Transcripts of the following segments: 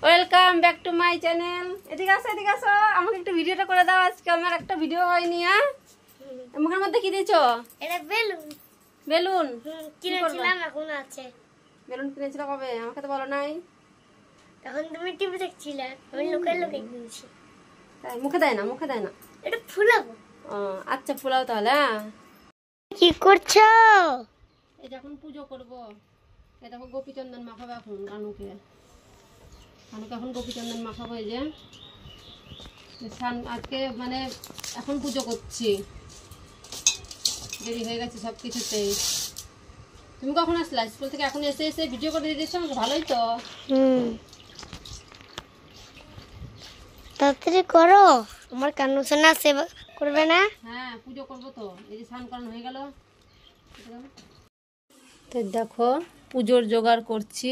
Welcome back to my channel. এদিকে আসো, আমাকে একটু ভিডিওটা করে দাও। আজকে আমার একটা ভিডিও হয়নি। মুখের মধ্যে কি দিয়েছো? এটা বেলুন। বেলুন কিনেছিলাম, এখন আছে। বেলুন কিনেছিল কবে? আমাকে তো বলো নাই। তখন তুমি টিভি দেখছিলে, আমি লুকিয়ে লুকিয়ে কিনেছি। তাই মুখে দেয় না। এটা ফুলাবো। ও আচ্ছা, ফুলাও তাহলে। কি করছো? এই যখন পুজো করবো, এই দেখো গোপীচন্দন মাখাবো এখন কানুকে এখন গোপীচন্দন মাখাবো। এই যে আজকে মানে এখন পুজো করছি, দেরি হয়ে গেছে সব কিছুতেই। তুমি কখন আসলা স্কুল থেকে? এখন এসে ভিডিও করে দিয়ে দিচ্ছ আমাকে, ভালোই তো। তাড়াতাড়ি করো, আমার কানু সোনা সেবা করবে না? হ্যাঁ, পুজো করবো তো। এই যে স্নান করানো হয়ে গেল। তো দেখো পুজোর জোগাড় করছি,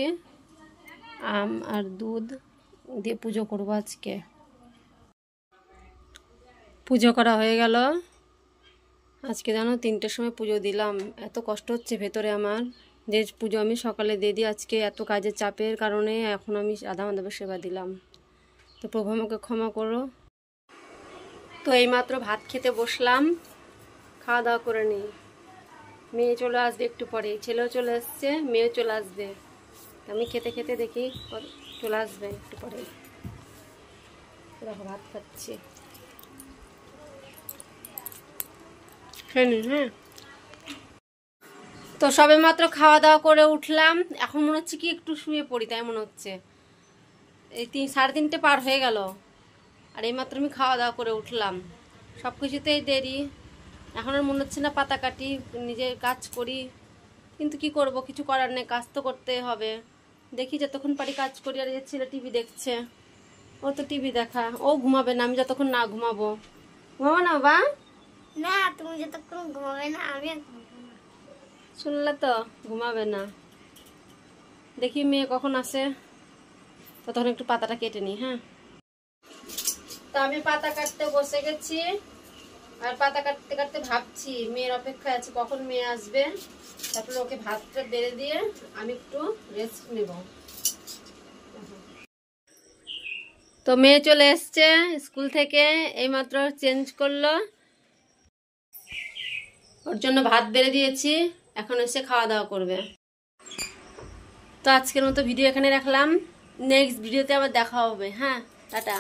আম আর দুধ দিয়ে পুজো করবো আজকে। পুজো করা হয়ে গেল আজকে। জানো 3টের সময় পুজো দিলাম। এত কষ্ট হচ্ছে ভেতরে আমার, যে পুজো আমি সকালে দিয়ে দিই, আজকে এত কাজের চাপের কারণে এখন আমি আধা মাধবের সেবা দিলাম। তো প্রভু আমাকে ক্ষমা করো। তো এইমাত্র ভাত খেতে বসলাম, খাওয়া দাওয়া করে নিই। মেয়ে চলে আসবে একটু পরে, ছেলেও চলে আসছে, মেয়েও চলে আসবে। আমি খেতে খেতে দেখি চলে আসবে একটু পরে। দেখো ভাত খাচ্ছি, হ্যাঁ। তো সবে মাত্র খাওয়া দাওয়া করে উঠলাম, এখন মনে হচ্ছে কি একটু শুয়ে পড়ি, তাই মনে হচ্ছে। এই 3:30 পার হয়ে গেল, আর এইমাত্র আমি খাওয়া দাওয়া করে উঠলাম। সব কিছুতেই দেরি। এখন আর মনে হচ্ছে না পাতা কাটি, নিজের কাজ করি, কিন্তু কি করব, কিছু করার নেই, কাজ তো করতে হবে। দেখি যতক্ষণ পারি কাজ করি। আর ছেলে টিভি দেখছে, ও তো টিভি দেখা, ও ঘুমাবে না আমি যতক্ষণ না ঘুমাবো। ঘুমাবো না বাবা? না, তুমি যতক্ষণ ঘুমাবে না আমি আর ঘুমাবো না। শুনলে তো, ঘুমাবে না। দেখি মেয়ে কখন আসে, ততক্ষণ একটু পাতাটা কেটে নিই। হ্যাঁ, তো আমি পাতা কাটতে বসে গেছি, আর পাতা কাটতে কাটতে ভাবছি মেয়ের অপেক্ষায় আছে কখন মেয়ে আসবে, তারপরে ওকে ভাতটা বেড়ে দিয়ে আমি একটু রেস্ট নেব। তো মেয়ে চলে এসছে স্কুল থেকে, এইমাত্র চেঞ্জ করলো, ওর জন্য ভাত বেড়ে দিয়েছি, এখন এসে খাওয়া দাওয়া করবে। তো আজকের মতো ভিডিও এখানে রাখলাম, নেক্সট ভিডিওতে আবার দেখা হবে। হ্যাঁ, টাটা।